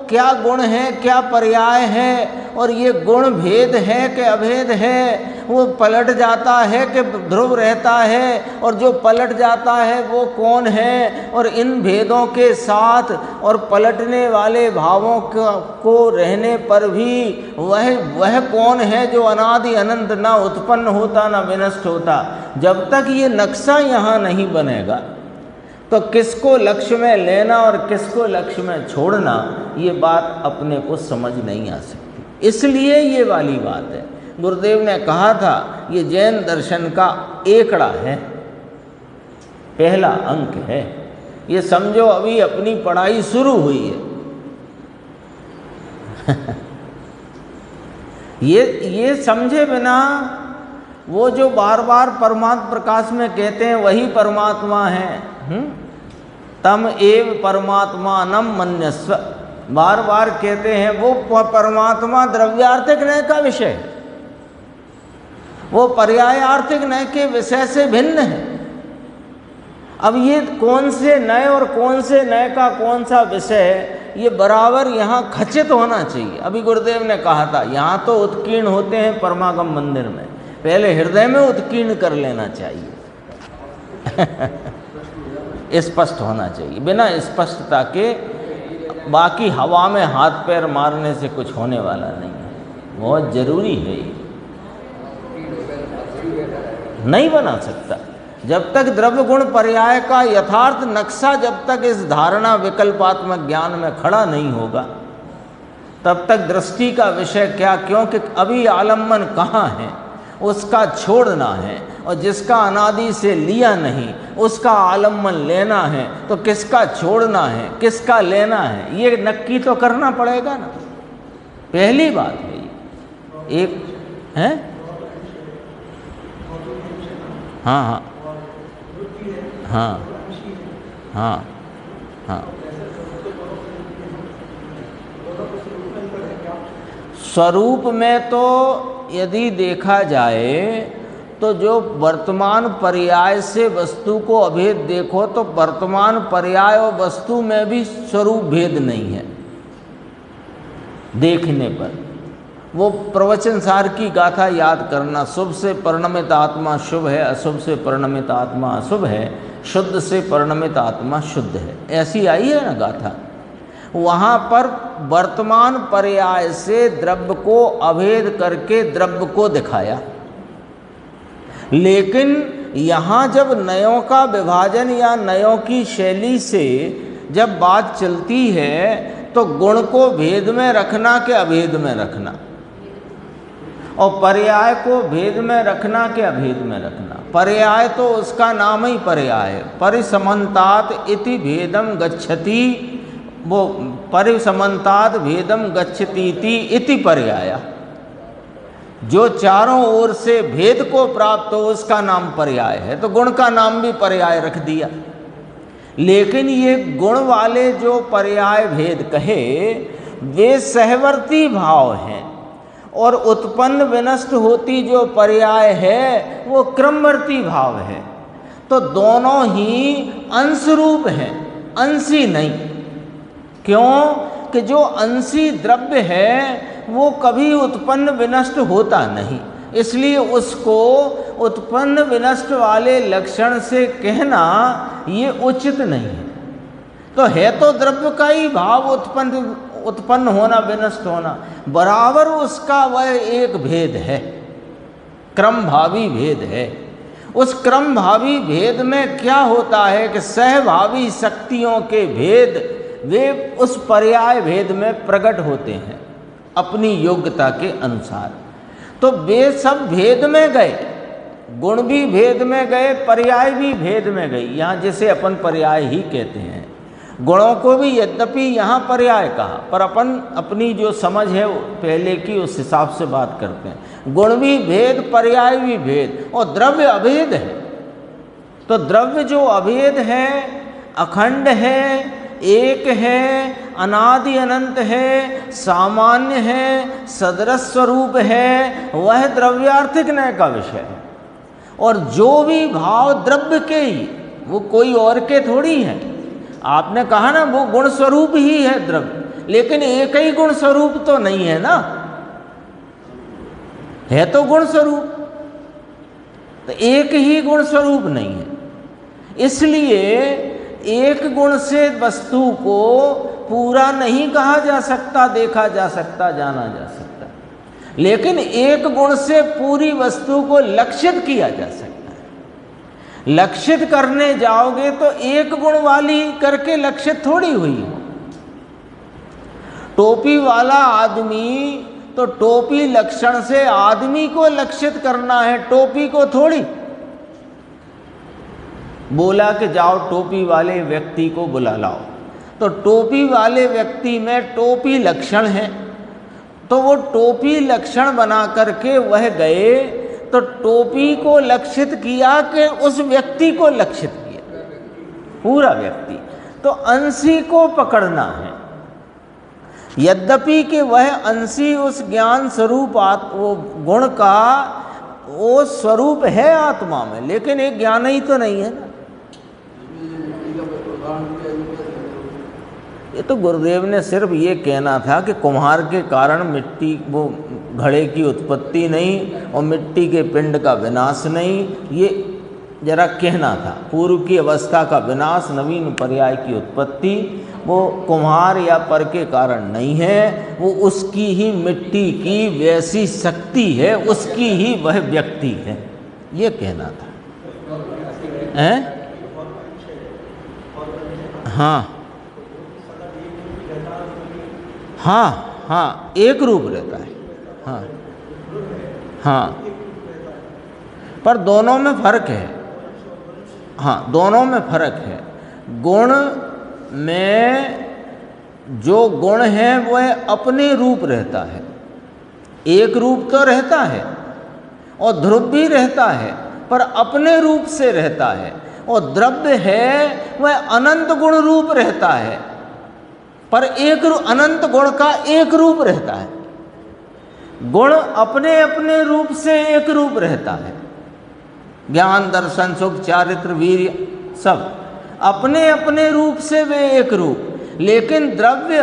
S1: क्या गुण है क्या पर्याय है, और ये गुण भेद है कि अभेद है, वो पलट जाता है कि ध्रुव रहता है, और जो पलट जाता है वो कौन है, और इन भेदों के साथ और पलटने वाले भावों को रहने पर भी वह कौन है जो अनादि अनंत ना उत्पन्न होता ना विनष्ट होता। जब तक ये नक्शा यहाँ नहीं बनेगा तो किसको लक्ष्य में लेना और किसको लक्ष्य में छोड़ना, ये बात अपने को समझ नहीं आ सकती। इसलिए ये वाली बात है। गुरुदेव ने कहा था ये जैन दर्शन का एकड़ा है, पहला अंक है। ये समझो अभी अपनी पढ़ाई शुरू हुई है। ये समझे बिना वो जो बार बार परमात्म प्रकाश में कहते हैं वही परमात्मा है, तम एव परमात्मानम मन्यस्व, बार बार कहते हैं वो परमात्मा द्रव्यार्थिक नय का विषय है, वो पर्यायार्थिक नय के विषय से भिन्न है। अब ये कौन से नय और कौन से नय का कौन सा विषय है, ये बराबर यहाँ खचित होना चाहिए। अभी गुरुदेव ने कहा था यहाँ तो उत्कीर्ण होते हैं परमागम मंदिर में, पहले हृदय में उत्कीर्ण कर लेना चाहिए। स्पष्ट होना चाहिए, बिना स्पष्टता के बाकी हवा में हाथ पैर मारने से कुछ होने वाला नहीं है। बहुत जरूरी है, नहीं बना सकता जब तक द्रव्य गुण पर्याय का यथार्थ नक्शा जब तक इस धारणा विकल्पात्मक ज्ञान में खड़ा नहीं होगा तब तक दृष्टि का विषय क्या, क्योंकि अभी आलम्बन कहाँ है उसका छोड़ना है, और जिसका अनादि से लिया नहीं उसका आलम्बन लेना है, तो किसका छोड़ना है किसका लेना है ये नक्की तो करना पड़ेगा ना। पहली बात है ये। एक है, हाँ हाँ हाँ हाँ हाँ। स्वरूप में तो यदि देखा जाए तो जो वर्तमान पर्याय से वस्तु को अभेद देखो तो वर्तमान पर्याय और वस्तु में भी स्वरूप भेद नहीं है देखने पर। वो प्रवचन सार की गाथा याद करना, शुभ से परिणमित आत्मा शुभ है, अशुभ से परिणमित आत्मा अशुभ है, शुद्ध से परिणमित आत्मा शुद्ध है, ऐसी आई है ना गाथा। वहाँ पर वर्तमान पर्याय से द्रव्य को अभेद करके द्रव्य को दिखाया। लेकिन यहाँ जब नयों का विभाजन या नयों की शैली से जब बात चलती है तो गुण को भेद में रखना के अभेद में रखना, और पर्याय को भेद में रखना के अभेद में रखना। पर्याय तो उसका नाम ही पर्याय है, परिसमन्तात इति भेदम गच्छति, वो परिसमन्तात भेदम गच्छतीति इति पर्याय। जो चारों ओर से भेद को प्राप्त हो उसका नाम पर्याय है, तो गुण का नाम भी पर्याय रख दिया। लेकिन ये गुण वाले जो पर्याय भेद कहे वे सहवर्ती भाव हैं, और उत्पन्न विनष्ट होती जो पर्याय है वो क्रमवर्ती भाव है। तो दोनों ही अंश रूप हैं, अंशी नहीं। क्यों कि जो अंशी द्रव्य है वो कभी उत्पन्न विनष्ट होता नहीं, इसलिए उसको उत्पन्न विनष्ट वाले लक्षण से कहना ये उचित नहीं है। तो है तो द्रव्य का ही भाव उत्पन्न होना विनष्ट होना, बराबर उसका वह एक भेद है, क्रम भावी भेद है। उस क्रम भावी भेद में क्या होता है कि सहभावी शक्तियों के भेद वे उस पर्याय भेद में प्रकट होते हैं अपनी योग्यता के अनुसार। तो वे सब भेद में गए, गुण भी भेद में गए, पर्याय भी भेद में गई। यहाँ जिसे अपन पर्याय ही कहते हैं, गुणों को भी यद्यपि यहाँ पर्याय कहा, पर अपन अपनी जो समझ है पहले की उस हिसाब से बात करते हैं। गुण भी भेद, पर्याय भी भेद, और द्रव्य अभेद है। तो द्रव्य जो अभेद है, अखंड है, एक है, अनादि अनंत है, सामान्य है, सदृश स्वरूप है, वह द्रव्यार्थिक न्याय का विषय है। और जो भी भाव द्रव्य के ही, वो कोई और के थोड़ी है। आपने कहा ना वो गुण स्वरूप ही है द्रव्य, लेकिन एक ही गुण स्वरूप तो नहीं है ना, है तो गुण स्वरूप, तो एक ही गुण स्वरूप नहीं है। इसलिए एक गुण से वस्तु को पूरा नहीं कहा जा सकता, देखा जा सकता, जाना जा सकता, लेकिन एक गुण से पूरी वस्तु को लक्षित किया जा सकता है। लक्षित करने जाओगे तो एक गुण वाली करके लक्षित थोड़ी हुई हो। टोपी वाला आदमी तो टोपी लक्षण से आदमी को लक्षित करना है, टोपी को थोड़ी। बोला कि जाओ टोपी वाले व्यक्ति को बुला लाओ, तो टोपी वाले व्यक्ति में टोपी लक्षण है, तो वो टोपी लक्षण बना करके वह गए, तो टोपी को लक्षित किया कि उस व्यक्ति को लक्षित किया, पूरा व्यक्ति। तो अंशी को पकड़ना है, यद्यपि कि वह अंशी उस ज्ञान स्वरूप वो गुण का वो स्वरूप है आत्मा में, लेकिन एक ज्ञान ही तो नहीं है ना। ये तो गुरुदेव ने सिर्फ ये कहना था कि कुम्हार के कारण मिट्टी वो घड़े की उत्पत्ति नहीं और मिट्टी के पिंड का विनाश नहीं, ये जरा कहना था। पूर्व की अवस्था का विनाश, नवीन पर्याय की उत्पत्ति, वो कुम्हार या पर के कारण नहीं है, वो उसकी ही मिट्टी की वैसी शक्ति है, उसकी ही वह व्यक्ति है, ये कहना था। हैं? हाँ हाँ हाँ, एक रूप रहता है। हाँ हाँ, पर दोनों में फर्क है। हाँ, दोनों में फर्क है। गुण में जो गुण है वह अपने रूप रहता है, एक रूप तो रहता है और ध्रुव भी रहता है पर अपने रूप से रहता है, और द्रव्य है वह अनंत गुण रूप रहता है पर अनंत गुण का एक रूप रहता है। गुण अपने अपने रूप से एक रूप रहता है, ज्ञान दर्शन सुख चारित्र वीर्य सब अपने अपने रूप से वे एक रूप, लेकिन द्रव्य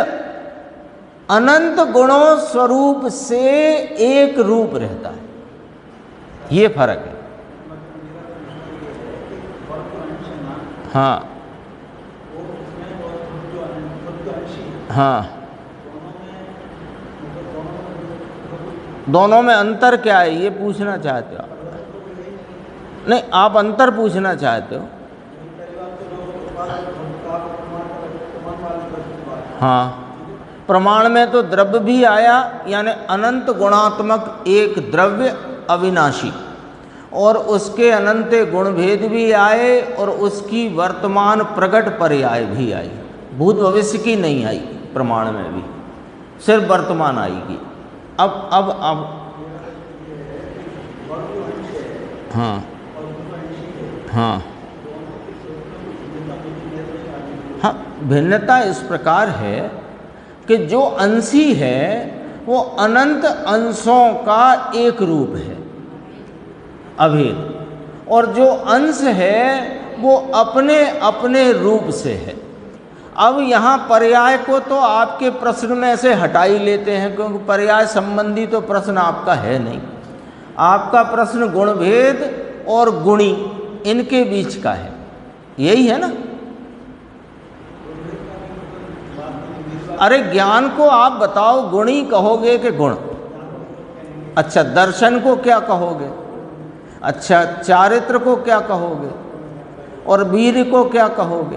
S1: अनंत गुणों स्वरूप से एक रूप रहता है, ये फर्क है। हाँ हाँ, दोनों में अंतर क्या है ये पूछना चाहते हो आप? नहीं, आप अंतर पूछना चाहते हो। हाँ, प्रमाण में तो द्रव्य भी आया, यानी अनंत गुणात्मक एक द्रव्य अविनाशी, और उसके अनंत गुण भेद भी आए और उसकी वर्तमान प्रकट पर्याय भी आई, भूत भविष्य की नहीं आई प्रमाण में भी, सिर्फ वर्तमान आएगी। अब हाँ हाँ हाँ, भिन्नता इस प्रकार है कि जो अंशी है वो अनंत अंशों का एक रूप है अभेद, और जो अंश है वो अपने अपने रूप से है। अब यहाँ पर्याय को तो आपके प्रश्न में से हटा ही लेते हैं, क्योंकि पर्याय संबंधी तो प्रश्न आपका है नहीं। आपका प्रश्न गुणभेद और गुणी इनके बीच का है, यही है ना। अरे ज्ञान को आप बताओ, गुणी कहोगे कि गुण? अच्छा, दर्शन को क्या कहोगे? अच्छा, चारित्र को क्या कहोगे? और वीर्य को क्या कहोगे?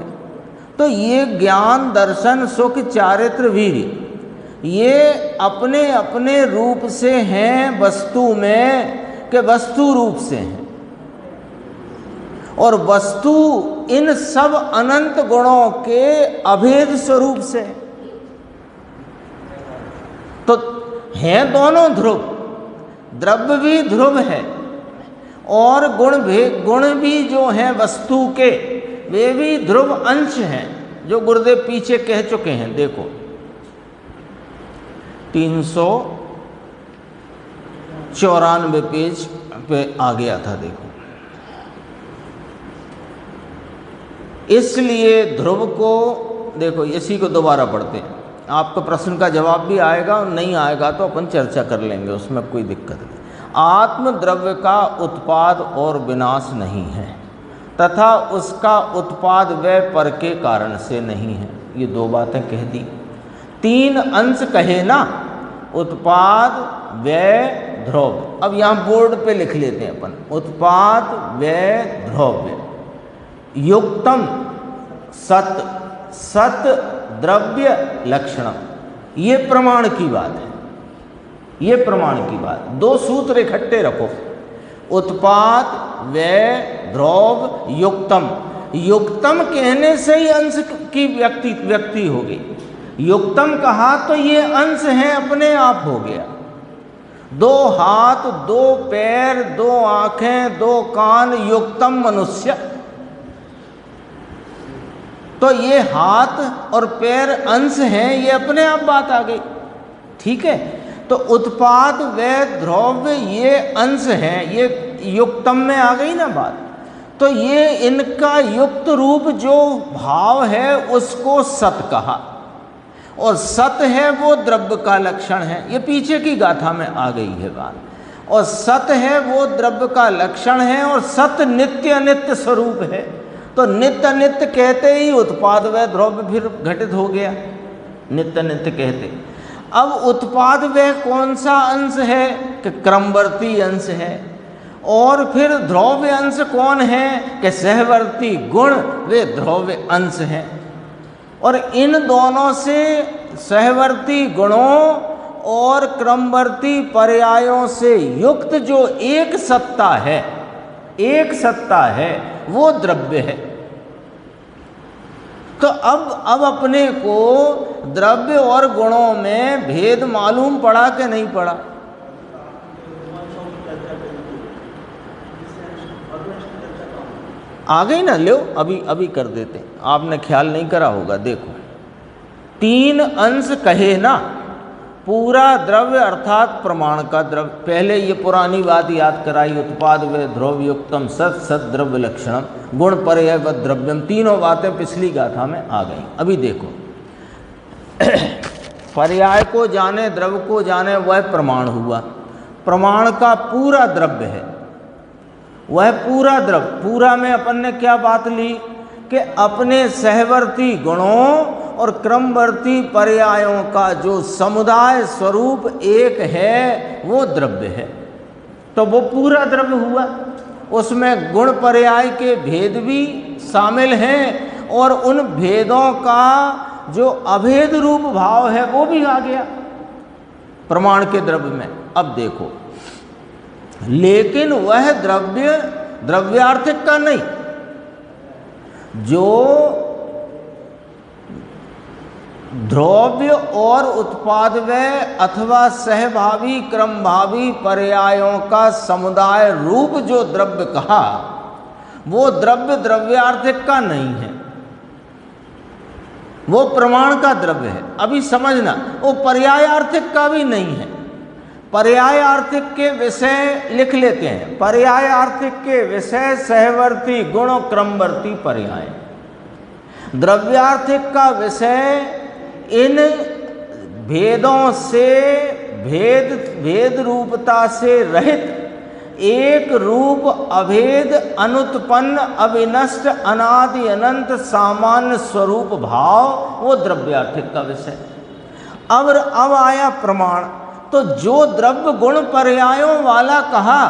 S1: तो ये ज्ञान दर्शन सुख चारित्र वीर्य ये अपने अपने रूप से हैं वस्तु में, के वस्तु रूप से हैं, और वस्तु इन सब अनंत गुणों के अभेद स्वरूप से। तो हैं दोनों ध्रुव, द्रव्य भी ध्रुव है और गुण भी जो हैं वस्तु के वे भी ध्रुव अंश हैं, जो गुरुदेव पीछे कह चुके हैं। देखो 394 पेज पे आ गया था, देखो। इसलिए ध्रुव को देखो, इसी को दोबारा पढ़ते हैं, आपका प्रश्न का जवाब भी आएगा और नहीं आएगा तो अपन चर्चा कर लेंगे, उसमें कोई दिक्कत नहीं। आत्म द्रव्य का उत्पाद और विनाश नहीं है तथा उसका उत्पाद व्यय पर के कारण से नहीं है। ये दो बातें कह दी, तीन अंश कहे ना, उत्पाद व्यय ध्रुव। अब यहाँ बोर्ड पे लिख लेते हैं अपन, उत्पाद व्यय ध्रुव युक्तम सत सत द्रव्य लक्षणम। ये प्रमाण की बात है, ये प्रमाण की बात। दो सूत्र इकट्ठे रखो, उत्पाद व्यय ध्रुव युक्तम। युक्तम कहने से ही अंश की व्यक्ति हो गई। युक्तम कहा तो ये अंश है, अपने आप हो गया। दो हाथ, दो पैर, दो आंखें, दो कान, युक्तम मनुष्य। तो ये हाथ और पैर अंश हैं, ये अपने आप बात आ गई, ठीक है। तो उत्पाद व्यय ध्रुव ये अंश हैं, ये युक्तम में आ गई ना बात। तो ये इनका युक्त रूप जो भाव है उसको सत कहा, और सत है वो द्रव्य का लक्षण है। ये पीछे की गाथा में आ गई है बात। और सत है वो द्रव्य का लक्षण है, और सत नित्य अनित्य स्वरूप है। तो नित्य अनित्य कहते ही उत्पाद व्यय ध्रुव फिर घटित हो गया, नित्य अनित्य कहते। अब उत्पाद व्यय कौन सा अंश है कि क्रमवर्ती अंश है, और फिर ध्रुव्य अंश कौन है कि सहवर्ती गुण, वे ध्रुव्य अंश हैं। और इन दोनों से सहवर्ती गुणों और क्रमवर्ती पर्यायों से युक्त जो एक सत्ता है, एक सत्ता है, वो द्रव्य है। तो अब अपने को द्रव्य और गुणों में भेद मालूम पड़ा कि नहीं पड़ा? आ गई ना? लो अभी कर देते, आपने ख्याल नहीं करा होगा। देखो, 3 अंश कहे ना, पूरा द्रव्य अर्थात प्रमाण का द्रव्य। पहले ये पुरानी बात याद कराई, उत्पाद व द्रव्युक्तम सत सत द्रव्य लक्षणम गुण पर्याय व द्रव्यम, तीनों बातें पिछली गाथा में आ गई। अभी देखो, पर्याय को जाने द्रव्य को जाने वह प्रमाण हुआ। प्रमाण का पूरा द्रव्य है, वह पूरा द्रव्य। पूरा में अपन ने क्या बात ली कि अपने सहवर्ती गुणों और क्रमवर्ती पर्यायों का जो समुदाय स्वरूप एक है वो द्रव्य है। तो वो पूरा द्रव्य हुआ। उसमें गुण पर्याय के भेद भी शामिल हैं और उन भेदों का जो अभेद रूप भाव है वो भी आ गया प्रमाण के द्रव्य में। अब देखो, लेकिन वह द्रव्य द्रव्यार्थिक का नहीं, जो द्रव्य और उत्पादव्य अथवा सहभावी क्रमभावी पर्यायों का समुदाय रूप जो द्रव्य कहा, वो द्रव्य द्रव्यार्थिक का नहीं है, वो प्रमाण का द्रव्य है। अभी समझना, वो पर्यायार्थिक का भी नहीं है। पर्यायार्थिक के विषय लिख लेते हैं। पर्यायार्थिक के विषय सहवर्ती गुण और क्रमवर्ती पर्याय। द्रव्यार्थिक का विषय इन भेदों से भेद रूपता से रहित एक रूप अभेद अनुत्पन्न अविनष्ट अनादि अनंत सामान्य स्वरूप भाव, वो द्रव्यार्थिक का विषय। अब आया प्रमाण। तो जो द्रव्य गुण पर्यायों वाला कहा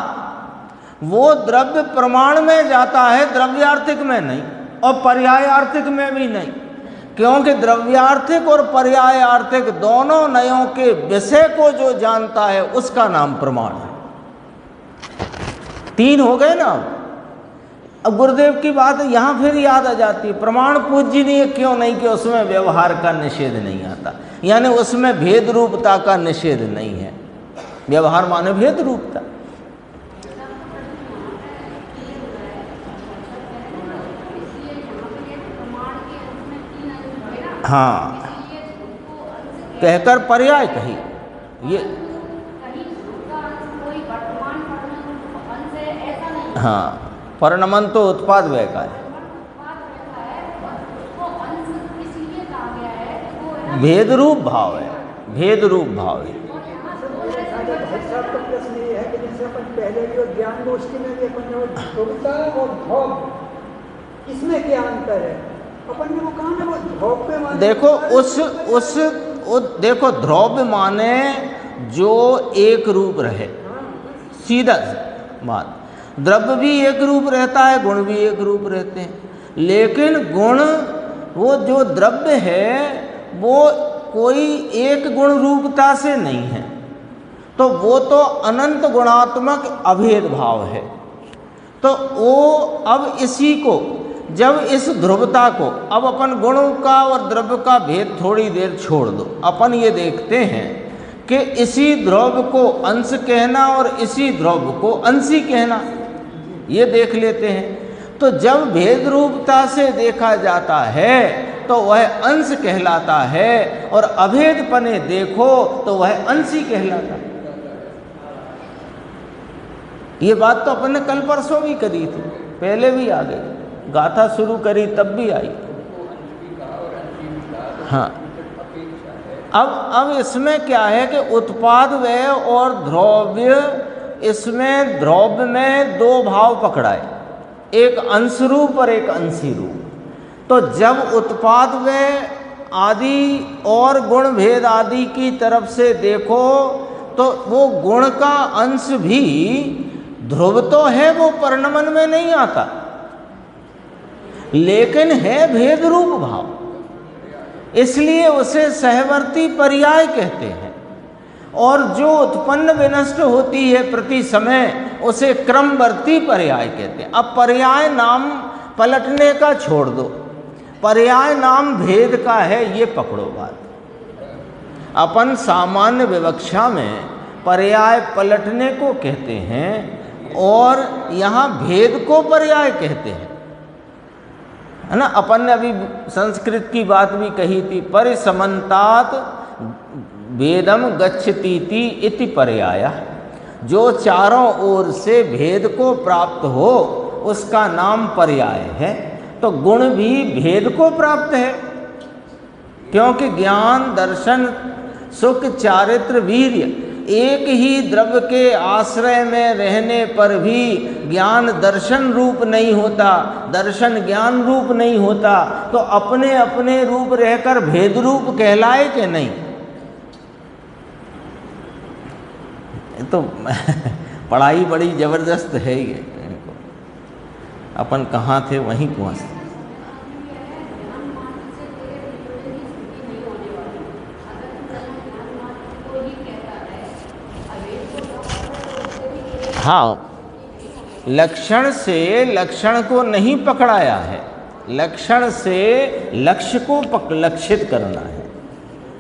S1: वो द्रव्य प्रमाण में जाता है, द्रव्यार्थिक में नहीं और पर्यायार्थिक में भी नहीं। क्योंकि द्रव्यार्थिक और पर्यायार्थिक दोनों नयों के विषय को जो जानता है उसका नाम प्रमाण है। 3 हो गए ना। अब गुरुदेव की बात यहाँ फिर याद आ जाती है, प्रमाण पूज्यनीय क्यों नहीं? कि उसमें व्यवहार का निषेध नहीं आता, यानी उसमें भेद रूपता का निषेध नहीं है। व्यवहार माने भेद रूपता। हाँ, कहकर पर्याय कही ये। हाँ, परिणमन तो उत्पाद व्यय का है, भेद रूप भाव है, भेद रूप भाव है।
S3: प्रश्न ये है कि जैसे अपन पहले भी और ज्ञान गोष्ठी में भी अपन ने ध्रुवता और भोग, इसमें क्या अंतर है? अपन ने वो कहा ना, वो भोग पे माने।
S1: देखो देखो, ध्रुव माने जो एक रूप रहे, सीधा बात। द्रव्य भी एक रूप रहता है, गुण भी एक रूप रहते हैं, लेकिन गुण वो जो द्रव्य है वो कोई एक गुण रूपता से नहीं है, तो वो तो अनंत गुणात्मक अभेद भाव है। तो वो अब इसी को, जब इस ध्रुवता को, अब अपन गुणों का और द्रव्य का भेद थोड़ी देर छोड़ दो, अपन ये देखते हैं कि इसी ध्रुव को अंश कहना और इसी ध्रुव को अंशी कहना, ये देख लेते हैं। तो जब भेद रूपता से देखा जाता है तो वह अंश कहलाता है, और अभेद पने देखो तो वह अंशी कहलाता है। ये बात तो अपन ने कल परसों भी करी थी, पहले भी आ गई, गाथा शुरू करी तब भी आई। हाँ, अब इसमें क्या है कि उत्पाद व्यय और द्रव्य, इसमें द्रव्य में 2 भाव पकड़ाए, एक अंश रूप और एक अंशी रूप। तो जब उत्पाद व्यय आदि और गुण भेद आदि की तरफ से देखो तो वो गुण का अंश भी ध्रुव तो है, वो परिणमन में नहीं आता, लेकिन है भेद रूप भाव, इसलिए उसे सहवर्ती पर्याय कहते हैं। और जो उत्पन्न विनष्ट होती है प्रति समय उसे क्रमवर्ती पर्याय कहते हैं। अब पर्याय नाम पलटने का छोड़ दो, पर्याय नाम भेद का है, ये पकड़ो बात। अपन सामान्य विवक्षा में पर्याय पलटने को कहते हैं और यहाँ भेद को पर्याय कहते हैं, है ना। अपन ने अभी संस्कृत की बात भी कही थी, परिसमन्तात् भेदम गच्छतीति इति पर्याय। जो चारों ओर से भेद को प्राप्त हो उसका नाम पर्याय है। तो गुण भी भेद को प्राप्त है, क्योंकि ज्ञान दर्शन सुख चारित्र वीर्य एक ही द्रव्य के आश्रय में रहने पर भी ज्ञान दर्शन रूप नहीं होता, दर्शन ज्ञान रूप नहीं होता, तो अपने अपने रूप रहकर भेद रूप कहलाए कि नहीं? तो पढ़ाई बड़ी जबरदस्त है ये। अपन कहाँ थे वहीं पहुँचते। हाँ, लक्षण से लक्षण को नहीं पकड़ाया है, लक्षण से लक्ष्य को लक्षित करना है,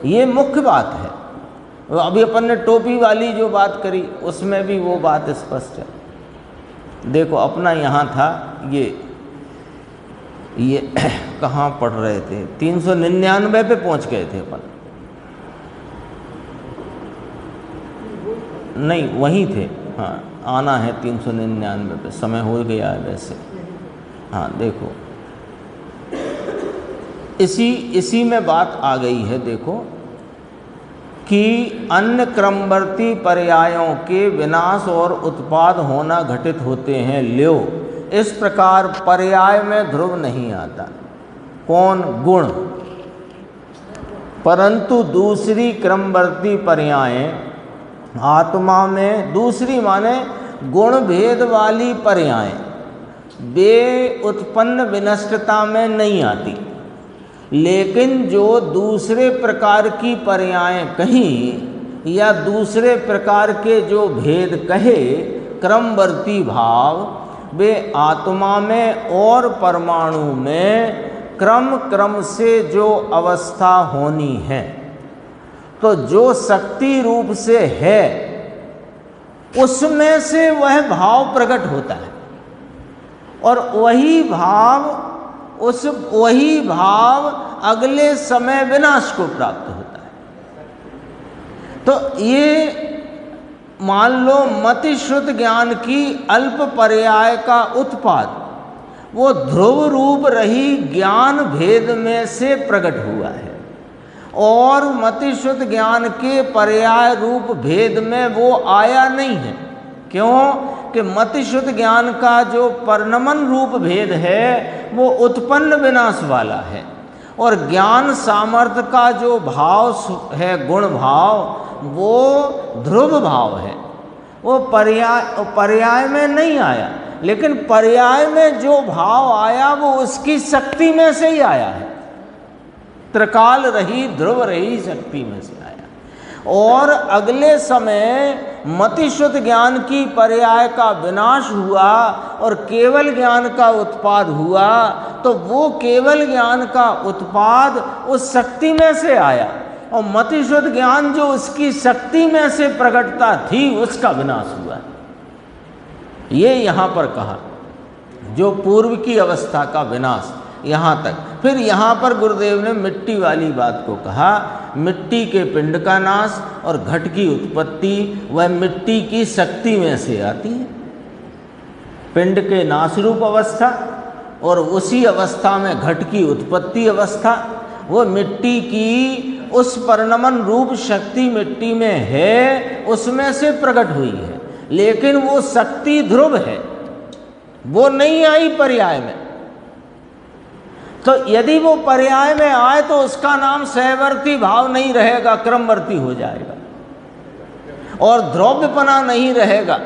S1: ये मुख्य बात है। अभी अपन ने टोपी वाली जो बात करी उसमें भी वो बात स्पष्ट है। देखो अपना यहाँ था ये कहाँ पढ़ रहे थे, 399 पे पहुँच गए थे अपन, नहीं वहीं थे। हाँ, आना है 399 पे, समय हो गया है वैसे। हाँ देखो, इसी में बात आ गई है। देखो कि अन्य क्रमवर्ती पर्यायों के विनाश और उत्पाद होना घटित होते हैं। ल्यो, इस प्रकार पर्याय में ध्रुव नहीं आता। कौन? गुण। परंतु दूसरी क्रमवर्ती पर्यायें आत्मा में, दूसरी माने गुण भेद वाली पर्यायें, वे उत्पन्न विनष्टता में नहीं आती। लेकिन जो दूसरे प्रकार की पर्यायें कहीं या दूसरे प्रकार के जो भेद कहे क्रमवर्ती भाव, वे आत्मा में और परमाणु में क्रम से जो अवस्था होनी है, तो जो शक्ति रूप से है उसमें से वह भाव प्रकट होता है, और वही भाव अगले समय विनाश को प्राप्त होता है। तो ये मान लो मति श्रुत ज्ञान की अल्प पर्याय का उत्पाद वो ध्रुव रूप रही ज्ञान भेद में से प्रकट हुआ है, और मति शुद्ध ज्ञान के पर्याय रूप भेद में वो आया नहीं है। क्यों? कि मति शुद्ध ज्ञान का जो परिणमन रूप भेद है वो उत्पन्न विनाश वाला है, और ज्ञान सामर्थ्य का जो भाव है गुण भाव, वो ध्रुव भाव है। वो पर्याय में नहीं आया, लेकिन पर्याय में जो भाव आया वो उसकी शक्ति में से ही आया है, त्रिकाल रही ध्रुव रही शक्ति में से आया। और अगले समय मति शुद्ध ज्ञान की पर्याय का विनाश हुआ और केवल ज्ञान का उत्पाद हुआ, तो वो केवल ज्ञान का उत्पाद उस शक्ति में से आया, और मति शुद्ध ज्ञान जो उसकी शक्ति में से प्रकटता थी उसका विनाश हुआ। ये यहाँ पर कहा, जो पूर्व की अवस्था का विनाश, यहाँ तक। फिर यहाँ पर गुरुदेव ने मिट्टी वाली बात को कहा, मिट्टी के पिंड का नाश और घट की उत्पत्ति वह मिट्टी की शक्ति में से आती है। पिंड के नाश रूप अवस्था और उसी अवस्था में घट की उत्पत्ति अवस्था, वो मिट्टी की उस परिणमन रूप शक्ति मिट्टी में है, उसमें से प्रकट हुई है। लेकिन वो शक्ति ध्रुव है, वो नहीं आई पर्याय में। तो यदि वो पर्याय में आए तो उसका नाम सहवर्ती भाव नहीं रहेगा, क्रमवर्ती हो जाएगा, और ध्रुवपना नहीं रहेगा,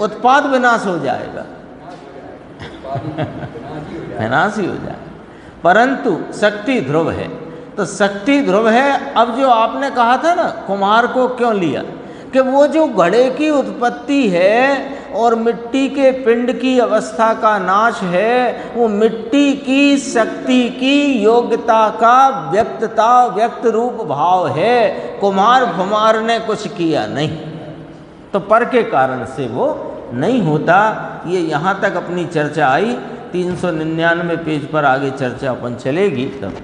S1: उत्पाद विनाश हो जाएगा, विनाश ही हो जाएगा। परंतु शक्ति ध्रुव है, तो शक्ति ध्रुव है। अब जो आपने कहा था ना, कुम्हार को क्यों लिया, कि वो जो घड़े की उत्पत्ति है और मिट्टी के पिंड की अवस्था का नाश है, वो मिट्टी की शक्ति की योग्यता का व्यक्त रूप भाव है। कुम्हार भुमार ने कुछ किया नहीं, तो पर के कारण से वो नहीं होता। ये यहाँ तक अपनी चर्चा आई। 399 पेज पर आगे चर्चा अपन चलेगी तब।